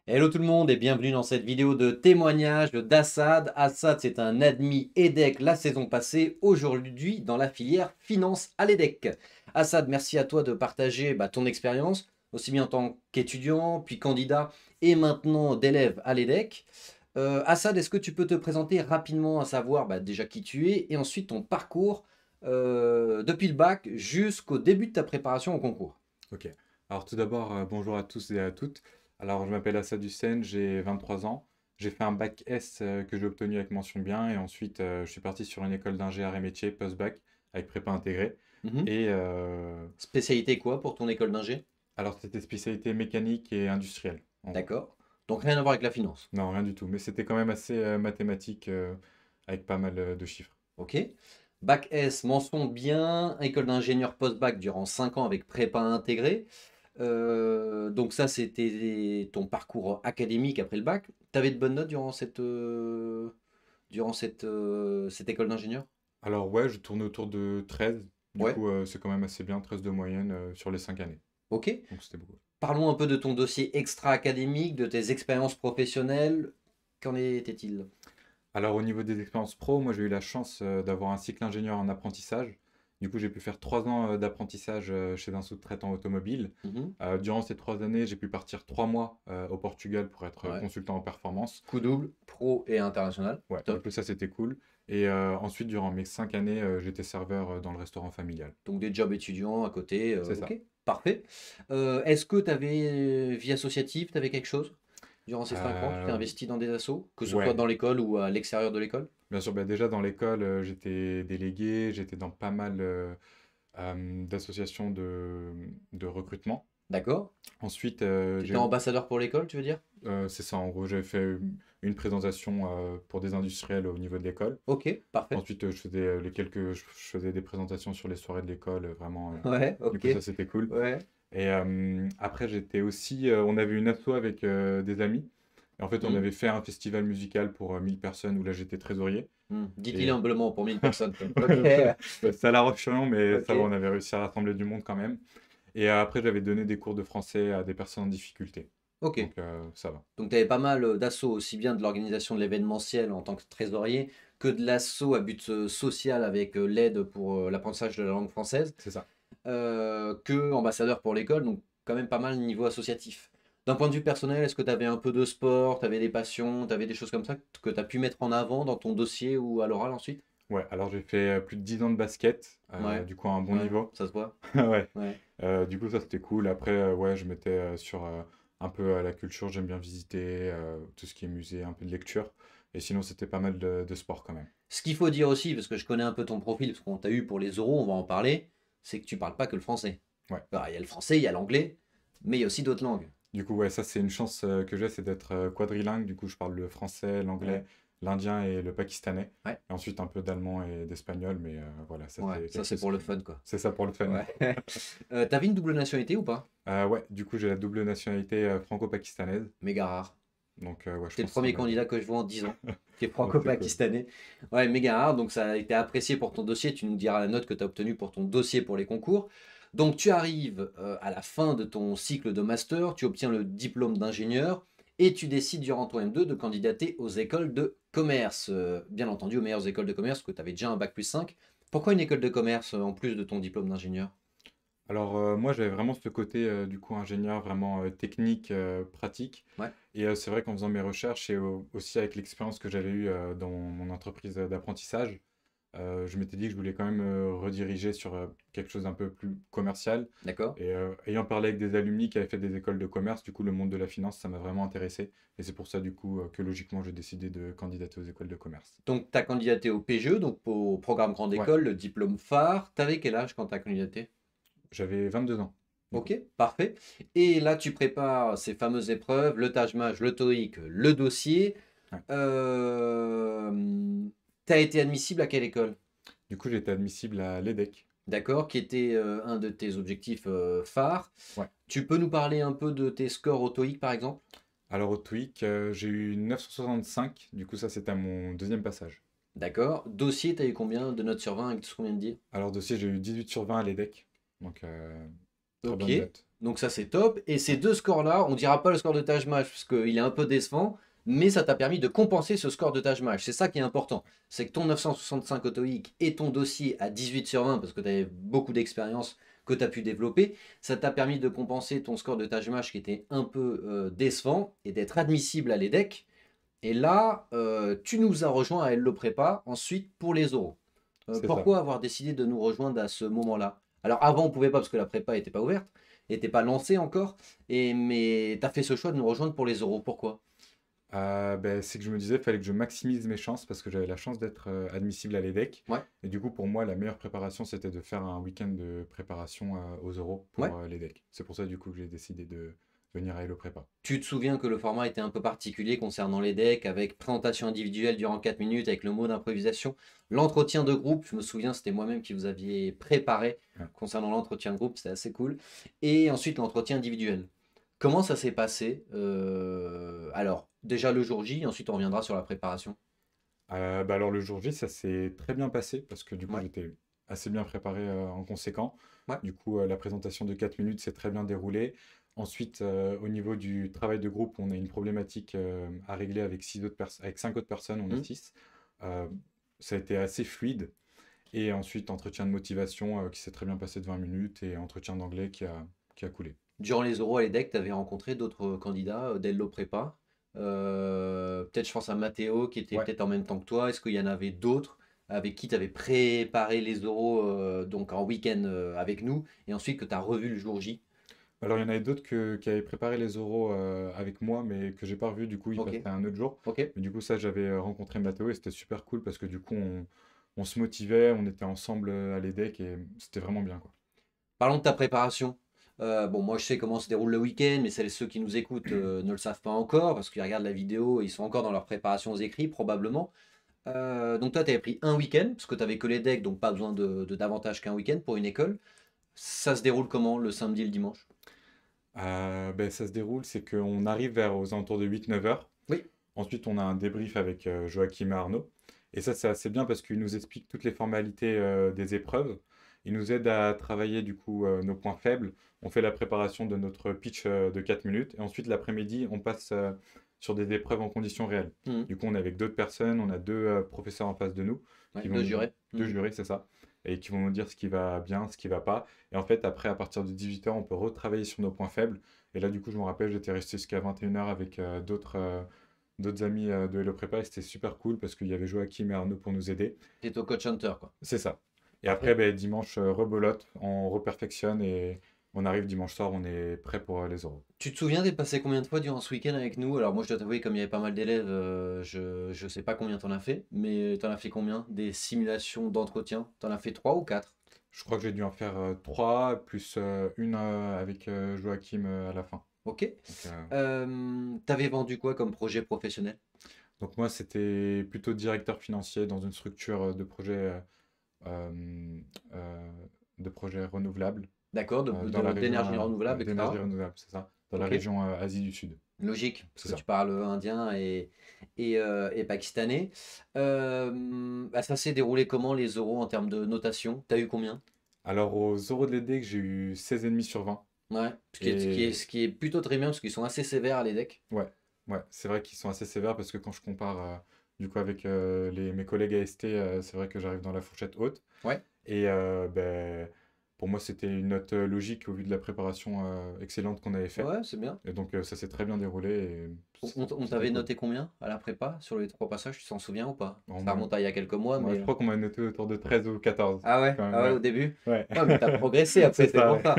Hello tout le monde et bienvenue dans cette vidéo de témoignage d'Assad. Assad, c'est un admis EDEC la saison passée, aujourd'hui dans la filière finance à l'EDEC. Assad, merci à toi de partager ton expérience, aussi bien en tant qu'étudiant, puis candidat et maintenant d'élève à l'EDEC. Assad, est-ce que tu peux te présenter rapidement, à savoir déjà qui tu es et ensuite ton parcours depuis le bac jusqu'au début de ta préparation au concours? Ok. Alors tout d'abord, bonjour à tous et à toutes. Alors je m'appelle Assad Hussein, j'ai 23 ans. J'ai fait un bac S que j'ai obtenu avec mention bien et ensuite je suis parti sur une école d'ingé arts et métiers post-bac avec prépa intégrée. Mhm. Et Spécialité quoi pour ton école d'ingé? alors c'était spécialité mécanique et industrielle en gros. D'accord. Donc rien à voir avec la finance. Non, rien du tout, mais c'était quand même assez mathématique avec pas mal de chiffres. Ok. Bac S, mention bien. École d'ingénieur post-bac durant 5 ans avec prépa intégrée. Donc ça, c'était ton parcours académique après le bac. Tu avais de bonnes notes durant cette école d'ingénieur? Alors ouais, je tournais autour de 13. Du Ouais. coup, c'est quand même assez bien, 13 de moyenne sur les 5 années. Ok. Donc c'était beaucoup. Parlons un peu de ton dossier extra-académique, de tes expériences professionnelles. Qu'en était-il? Alors au niveau des expériences pro, moi j'ai eu la chance d'avoir un cycle ingénieur en apprentissage. Du coup j'ai pu faire 3 ans d'apprentissage chez un sous-traitant automobile. Mhm. Durant ces 3 années, j'ai pu partir 3 mois au Portugal pour être Ouais. consultant en performance. Coup double, pro et international. Ouais, du Top. coup ça c'était cool. Et ensuite durant mes 5 années, j'étais serveur dans le restaurant familial. Donc des jobs étudiants à côté, C'est ça. ok, parfait. Est-ce que tu avais vie associative, tu avais quelque chose durant ces 5 ans? Tu t'es Euh, investi dans des assos, que ce soit ouais, dans l'école ou à l'extérieur de l'école? bien sûr, bah, déjà dans l'école, j'étais délégué, j'étais dans pas mal d'associations de recrutement. D'accord. Ensuite, Tu étais j'ai ambassadeur pour l'école, tu veux dire? C'est ça, en gros, j'avais fait une présentation pour des industriels au niveau de l'école. Ok, parfait. Ensuite, je faisais des présentations sur les soirées de l'école, vraiment. Ouais, Du ok. coup, ça, c'était cool. Ouais. Et après, j'étais aussi, on avait une asso avec des amis. Et en fait, on Hmm, avait fait un festival musical pour 1000 personnes où là, j'étais trésorier. Dites-il Et humblement pour 1000 personnes, quoi. Ok, bah, ça a la roche-Chalon, mais ok, ça va, on avait réussi à rassembler du monde quand même. Et après, j'avais donné des cours de français à des personnes en difficulté. ok. Donc, ça va. Donc tu avais pas mal d'assauts, aussi bien de l'organisation de l'événementiel en tant que trésorier, que de l'assaut à but social avec l'aide pour l'apprentissage de la langue française. C'est ça. Que ambassadeur pour l'école, donc quand même pas mal niveau associatif. D'un point de vue personnel, est-ce que tu avais un peu de sport, tu avais des passions, tu avais des choses comme ça que tu as pu mettre en avant dans ton dossier ou à l'oral ensuite? Ouais, alors j'ai fait plus de 10 ans de basket, Ouais, du coup à un bon ouais, niveau. ça se voit. Ouais, Ouais. du coup ça c'était cool. Après, ouais, je mettais sur un peu la culture, j'aime bien visiter tout ce qui est musée, un peu de lecture. Et sinon c'était pas mal de sport quand même. Ce qu'il faut dire aussi, parce que je connais un peu ton profil, parce qu'on t'a eu pour les euros, on va en parler, c'est que tu parles pas que le français. Ouais, Alors, il y a le français, il y a l'anglais, mais il y a aussi d'autres langues. du coup ouais, ça c'est une chance que j'ai, c'est d'être quadrilingue. Du coup je parle le français, Ouais, l'anglais, l'indien et le pakistanais. ouais, Et ensuite un peu d'allemand et d'espagnol, mais voilà, ça ouais, c'est ça quelque c'est chose pour le qui... fun, quoi. C'est ça pour le fun. Ouais. T'avais une double nationalité ou pas? Ouais, du coup j'ai la double nationalité franco-pakistanaise. Méga rare. Donc ouais, je T'es le pense que ça premier m'a aidé. candidat que je vois en 10 ans, qui est Oh, c'est cool. franco-pakistanais. Ouais, méga rare, donc ça a été apprécié pour ton dossier. Tu nous diras la note que tu as obtenue pour ton dossier pour les concours. Donc tu arrives à la fin de ton cycle de master, tu obtiens le diplôme d'ingénieur et tu décides durant ton M2 de candidater aux écoles de commerce. Bien entendu, aux meilleures écoles de commerce, que tu avais déjà un bac plus 5. Pourquoi une école de commerce en plus de ton diplôme d'ingénieur? Alors moi j'avais vraiment ce côté du coup ingénieur vraiment technique, pratique. Ouais. Et c'est vrai qu'en faisant mes recherches et aussi avec l'expérience que j'avais eue dans mon entreprise d'apprentissage, je m'étais dit que je voulais quand même rediriger sur quelque chose d'un peu plus commercial. D'accord. Et ayant parlé avec des alumni qui avaient fait des écoles de commerce, du coup le monde de la finance, ça m'a vraiment intéressé. Et c'est pour ça du coup que logiquement j'ai décidé de candidater aux écoles de commerce. Donc tu as candidaté au PGE, donc au programme Grande Ouais, École, le diplôme phare. T'avais quel âge quand tu as candidaté? j'avais 22 ans du coup. Ok, parfait. Et là, tu prépares ces fameuses épreuves, le Taj-Maj, le TOEIC, le dossier. Ouais. Tu as été admissible à quelle école? Du coup j'ai été admissible à l'EDEC. D'accord, qui était un de tes objectifs phares. Ouais. Tu peux nous parler un peu de tes scores au TOEIC, par exemple? Alors au TOEIC, j'ai eu 965, du coup ça c'était à mon deuxième passage. D'accord. Dossier, tu as eu combien de notes sur 20 avec tout ce qu'on vient de dire? Alors dossier, j'ai eu 18 sur 20 à l'EDEC, donc très Ok. bonne note. Donc ça c'est top. Et ces deux scores-là, on dira pas le score de Taj Mahal parce qu'il est un peu décevant, mais ça t'a permis de compenser ce score de Taj Mahal. C'est ça qui est important. C'est que ton 965 au TOEIC et ton dossier à 18 sur 20, parce que tu avais beaucoup d'expérience que tu as pu développer, ça t'a permis de compenser ton score de Taj Mahal qui était un peu décevant et d'être admissible à l'EDEC. Et là, tu nous as rejoint à Hello Prépa ensuite pour les oraux. C'est ça. Pourquoi avoir décidé de nous rejoindre à ce moment-là? Alors avant, on pouvait pas parce que la prépa n'était pas ouverte, n'était pas lancée encore, mais tu as fait ce choix de nous rejoindre pour les oraux. Pourquoi? Ben, c'est que je me disais, il fallait que je maximise mes chances parce que j'avais la chance d'être admissible à l'EDEC. Ouais, Et du coup, pour moi, la meilleure préparation, c'était de faire un week-end de préparation aux euros pour ouais. l'EDEC. C'est pour ça, du coup, que j'ai décidé de venir à Hello Prépa. Tu te souviens que le format était un peu particulier concernant les decks, avec présentation individuelle durant 4 minutes, avec le mot d'improvisation. L'entretien de groupe, je me souviens, c'était moi-même qui vous aviez préparé Ouais. concernant l'entretien de groupe, c'était assez cool. Et ensuite l'entretien individuel. Comment ça s'est passé? Alors, déjà le jour J, ensuite on reviendra sur la préparation. Bah alors, le jour J, ça s'est très bien passé parce que du coup, Ouais, j'étais assez bien préparé en conséquent. ouais. Du coup, la présentation de 4 minutes s'est très bien déroulée. Ensuite, au niveau du travail de groupe, on a une problématique à régler avec, avec 5 autres personnes, on est Hmm. 6. Euh, Ça a été assez fluide. Et ensuite, entretien de motivation qui s'est très bien passé de 20 minutes et entretien d'anglais qui a coulé. Durant les oraux à l'EDEC, tu avais rencontré d'autres candidats d'Hello Prépa. Peut-être, je pense à Mathéo qui était Ouais. peut-être en même temps que toi. Est-ce qu'il y en avait d'autres avec qui tu avais préparé les oraux donc en week-end avec nous et ensuite que tu as revu le jour J? Alors, il y en avait d'autres qui avaient préparé les oraux avec moi, mais que j'ai pas revu. Du coup, ils Ok, passaient un autre jour. ok. Mais du coup, ça, j'avais rencontré Mathéo et c'était super cool parce que du coup, on se motivait, on était ensemble à l'EDEC et c'était vraiment bien, quoi. Parlons de ta préparation. Bon, moi je sais comment se déroule le week-end, mais ceux qui nous écoutent ne le savent pas encore parce qu'ils regardent la vidéo, ils sont encore dans leur préparation aux écrits probablement. Donc toi, tu avais pris un week-end parce que tu avais que les decks, donc pas besoin de davantage qu'un week-end pour une école. Ça se déroule comment le samedi et le dimanche? Ben, ça se déroule, c'est qu'on arrive vers aux alentours de 8-9 heures. Oui. Ensuite, on a un débrief avec Joachim et Arnaud. Et ça, c'est assez bien parce qu'il nous explique toutes les formalités des épreuves. Il nous aide à travailler du coup nos points faibles. On fait la préparation de notre pitch de 4 minutes. Et ensuite, l'après-midi, on passe sur des épreuves en conditions réelles. Mhm. Du coup, on est avec d'autres personnes. On a deux professeurs en face de nous Ouais, qui deux vont jurés. deux Mhm. jurys, c'est ça, et qui vont nous dire ce qui va bien, ce qui va pas. Et en fait, après, à partir de 18 heures, on peut retravailler sur nos points faibles. Et là, du coup, je me rappelle, j'étais resté jusqu'à 21 heures avec d'autres amis de Hello Prépa et c'était super cool parce qu'il y avait Joachim et Arnaud pour nous aider. T'es au coach hunter, quoi. C'est ça. Et après, Parfait. ben, dimanche, rebolote, on reperfectionne et on arrive dimanche soir, on est prêt pour les oraux. Tu te souviens d'être passé combien de fois durant ce week-end avec nous? Alors moi je dois t'avouer, comme il y avait pas mal d'élèves, je sais pas combien t'en as fait, mais t'en as fait combien? Des simulations d'entretien? T'en as fait trois ou quatre? Je crois que j'ai dû en faire trois, plus une avec Joachim à la fin. Ok. Donc, T'avais vendu quoi comme projet professionnel? donc moi, c'était plutôt directeur financier dans une structure euh, euh, de projets renouvelables D'accord, dans la région d'énergie renouvelable, d'énergie etc. renouvelable, c'est ça, dans la Ok. région Asie du Sud. Logique, parce C'est que tu ça. parles indien et pakistanais. Bah, ça s'est déroulé comment les euros en termes de notation? T'as eu combien? Alors, aux euros de l'EDEC, j'ai eu 16,5 sur 20. Ouais, Et ce qui est plutôt très bien parce qu'ils sont assez sévères à l'EDEC. ouais, ouais, c'est vrai qu'ils sont assez sévères parce que quand je compare du coup avec mes collègues AST, c'est vrai que j'arrive dans la fourchette haute. Ouais. Et ben, pour moi, c'était une note logique au vu de la préparation excellente qu'on avait fait. Ouais, c'est bien. Et donc, ça s'est très bien déroulé et On c'était t'avait cool. noté combien à la prépa sur les trois passages, tu t'en souviens ou pas? Bon, Ça remonte à il y a quelques mois, moi, je mais. crois qu'on m'a noté autour de 13 ou 14, quand même, Ah ouais, ouais. au début? Ouais, Ouais, mais t'as progressé c'est après, c'est ça. pour ça.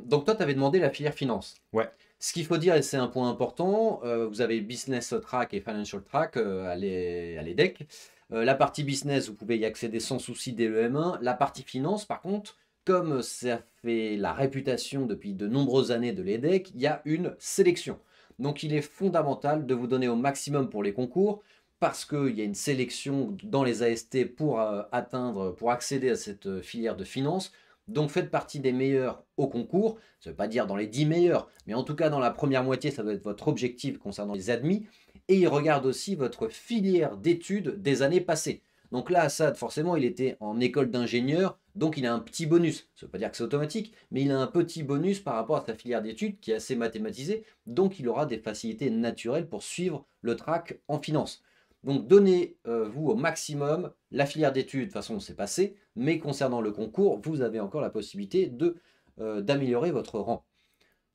Donc toi, tu avais demandé la filière finance. Ouais, Ce qu'il faut dire, et c'est un point important, vous avez Business Track et Financial Track à l'EDEC. La partie business, vous pouvez y accéder sans souci dès le M1. La partie finance, par contre, comme ça fait la réputation depuis de nombreuses années de l'EDEC, il y a une sélection. Donc il est fondamental de vous donner au maximum pour les concours parce qu'il y a une sélection dans les AST pour accéder à cette filière de finance. Donc faites partie des meilleurs au concours. Ça ne veut pas dire dans les 10 meilleurs, mais en tout cas dans la première moitié, ça doit être votre objectif concernant les admis. Et il regarde aussi votre filière d'études des années passées. Donc là, Assad, forcément, il était en école d'ingénieur, Donc il a un petit bonus. Ça ne veut pas dire que c'est automatique, mais il a un petit bonus par rapport à sa filière d'études qui est assez mathématisée. Donc il aura des facilités naturelles pour suivre le track en finance. Donc donnez-vous au maximum la filière d'études, de toute façon c'est passé, mais concernant le concours, vous avez encore la possibilité d'améliorer votre rang.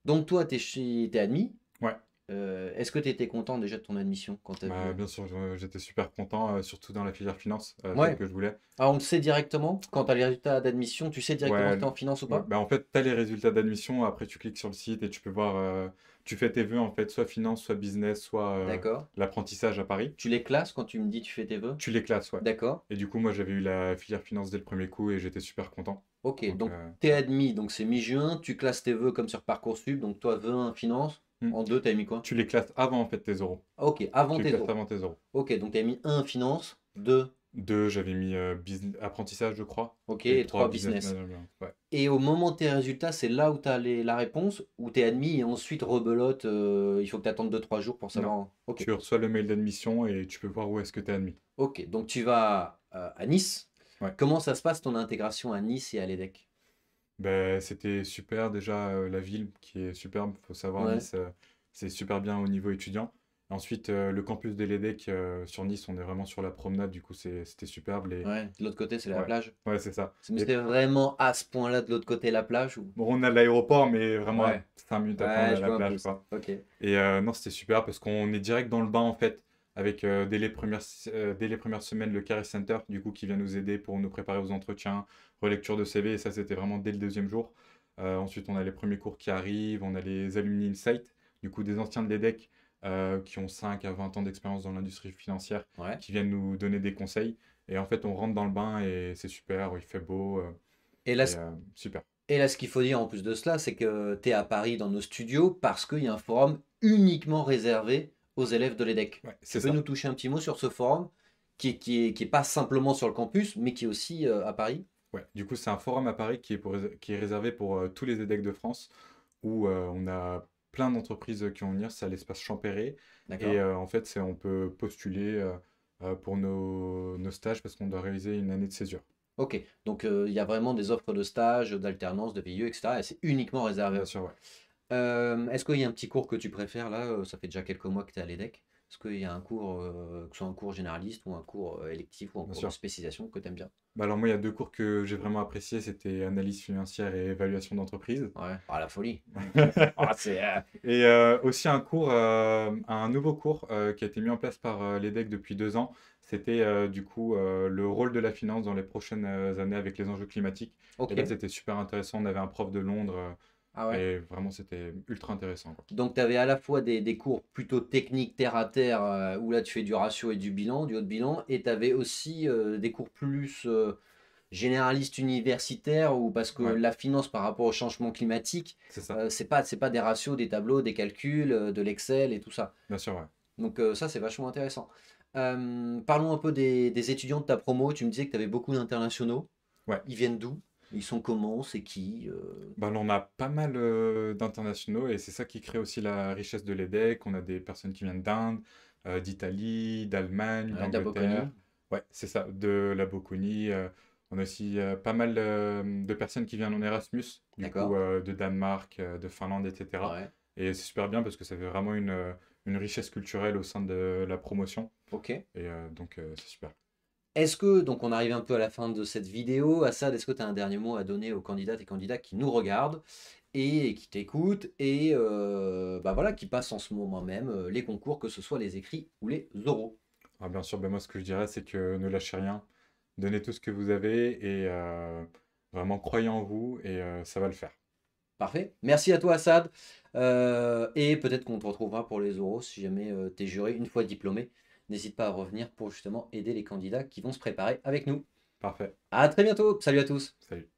Donc toi, tu es admis. Ouais. Est-ce que tu étais content déjà de ton admission quand tu as vu? Bien sûr, j'étais super content, surtout dans la filière finance, celle Ouais. que je voulais. Ah, on le sait directement, quand tu as les résultats d'admission, tu sais directement Ouais, si tu es en finance ou ouais, pas? en fait, tu as les résultats d'admission, après tu cliques sur le site et tu peux voir, tu fais tes vœux en fait, soit finance, soit business, soit D'accord. l'apprentissage à Paris. Tu les classes quand tu me dis tu fais tes vœux? Tu les classes, ouais. D'accord. Et du coup, moi j'avais eu la filière finance dès le premier coup et j'étais super content. Ok, Donc, donc tu es ouais. admis, donc c'est mi-juin, tu classes tes vœux comme sur Parcoursup, donc toi, vœux 1 finance, Hmm. en 2, tu as mis quoi? Tu les classes avant en fait tes euros. Ok, avant Tu les tes classes euros. avant tes euros. Ok, donc tu as mis 1 finance, 2, Deux, j'avais mis apprentissage, je crois. ok, Et et 3 trois, business business. management. Ouais. Et au moment de tes résultats, c'est là où tu as la réponse, où tu es admis et ensuite rebelote, il faut que tu attendes 2-3 jours pour Non. savoir. Ok, Tu reçois le mail d'admission et tu peux voir où est-ce que tu es admis. ok, donc tu vas à Nice. Ouais. Comment ça se passe ton intégration à Nice et à l'EDEC? Ben, c'était super déjà la ville qui est superbe, faut savoir Ouais, Nice c'est super bien au niveau étudiant. Ensuite le campus de l'EDEC sur Nice, on est vraiment sur la promenade, du coup c'était superbe ouais, de l'autre côté, c'est la ouais, plage. ouais c'est ça. Mais Et c'était vraiment à ce point-là de l'autre côté la plage ou? bon, on a l'aéroport mais vraiment à Ouais, 5 minutes à pied on ouais, a je la vois un peu plage ça. quoi. Ok, Et non, c'était super parce qu'on est direct dans le bain en fait, avec dès les premières semaines le Career Center du coup qui vient nous aider pour nous préparer aux entretiens, relecture de CV, et ça c'était vraiment dès le deuxième jour. Ensuite on a les premiers cours qui arrivent, on a les Alumni Insight, du coup des anciens de l'EDEC qui ont 5 à 20 ans d'expérience dans l'industrie financière, ouais. qui viennent nous donner des conseils. Et en fait on rentre dans le bain et c'est super, il fait beau, Et là, et super. Et là, ce qu'il faut dire en plus de cela, c'est que tu es à Paris dans nos studios parce qu'il y a un forum uniquement réservé aux élèves de l'EDEC. Ouais, Tu c'est peux ça. nous toucher un petit mot sur ce forum qui est pas simplement sur le campus, mais qui est aussi à Paris? Ouais, du coup, c'est un forum à Paris qui est réservé pour tous les EDEC de France, où on a plein d'entreprises qui vont venir. C'est à l'espace Champéret. Et D'accord? en fait, on peut postuler pour nos stages parce qu'on doit réaliser une année de césure. Ok, donc il y a vraiment des offres de stage, d'alternance, de VIE, etc. Et c'est uniquement réservé à Bien eux. sûr, ouais. Est-ce qu'il y a un petit cours que tu préfères là? Ça fait déjà quelques mois que tu es à l'EDEC. Est-ce qu'il y a un cours, que ce soit un cours généraliste ou un cours électif ou un Bien cours de sûr. spécialisation que tu aimes bien? Bah alors moi, il y a deux cours que j'ai vraiment appréciés, c'était analyse financière et évaluation d'entreprise. Ouais, ah la folie. Ah, c'est Et aussi un nouveau cours qui a été mis en place par l'EDEC depuis 2 ans. C'était du coup le rôle de la finance dans les prochaines années avec les enjeux climatiques. Et là, ok. c'était super intéressant. On avait un prof de Londres Ah ouais. et vraiment, c'était ultra intéressant, quoi. Donc, tu avais à la fois des cours plutôt techniques, terre à terre, où là tu fais du ratio et du bilan, du haut de bilan, et tu avais aussi des cours plus généralistes universitaires, où, parce que Ouais, la finance par rapport au changement climatique, c'est ça. c'est pas des ratios, des tableaux, des calculs, de l'Excel et tout ça. Bien sûr, ouais. Donc, ça, c'est vachement intéressant. Parlons un peu des étudiants de ta promo. Tu me disais que tu avais beaucoup d'internationaux. Ouais. Ils viennent d'où? Ils sont comment? C'est qui? Bah, on a pas mal d'internationaux et c'est ça qui crée aussi la richesse de l'EDEC. On a des personnes qui viennent d'Inde, d'Italie, d'Allemagne, Ouais, de la d'Angleterre. Bocconi. Ouais, c'est ça, de la Bocconi. On a aussi pas mal de personnes qui viennent en Erasmus, du coup D'accord. de Danemark, de Finlande, etc. Ouais. Et c'est super bien parce que ça fait vraiment une richesse culturelle au sein de la promotion. Ok. Et donc c'est super. Est-ce que, donc on arrive un peu à la fin de cette vidéo, Assad, est-ce que tu as un dernier mot à donner aux candidates et candidats qui nous regardent et qui t'écoutent et bah voilà, qui passent en ce moment même les concours, que ce soit les écrits ou les oraux? Ah, bien sûr, ben moi ce que je dirais c'est que ne lâchez rien, donnez tout ce que vous avez et vraiment croyez en vous et ça va le faire. Parfait. Merci à toi, Assad. Et peut-être qu'on te retrouvera pour les oraux si jamais tu es juré une fois diplômé. N'hésite pas à revenir pour justement aider les candidats qui vont se préparer avec nous. Parfait. À très bientôt. Salut à tous. Salut.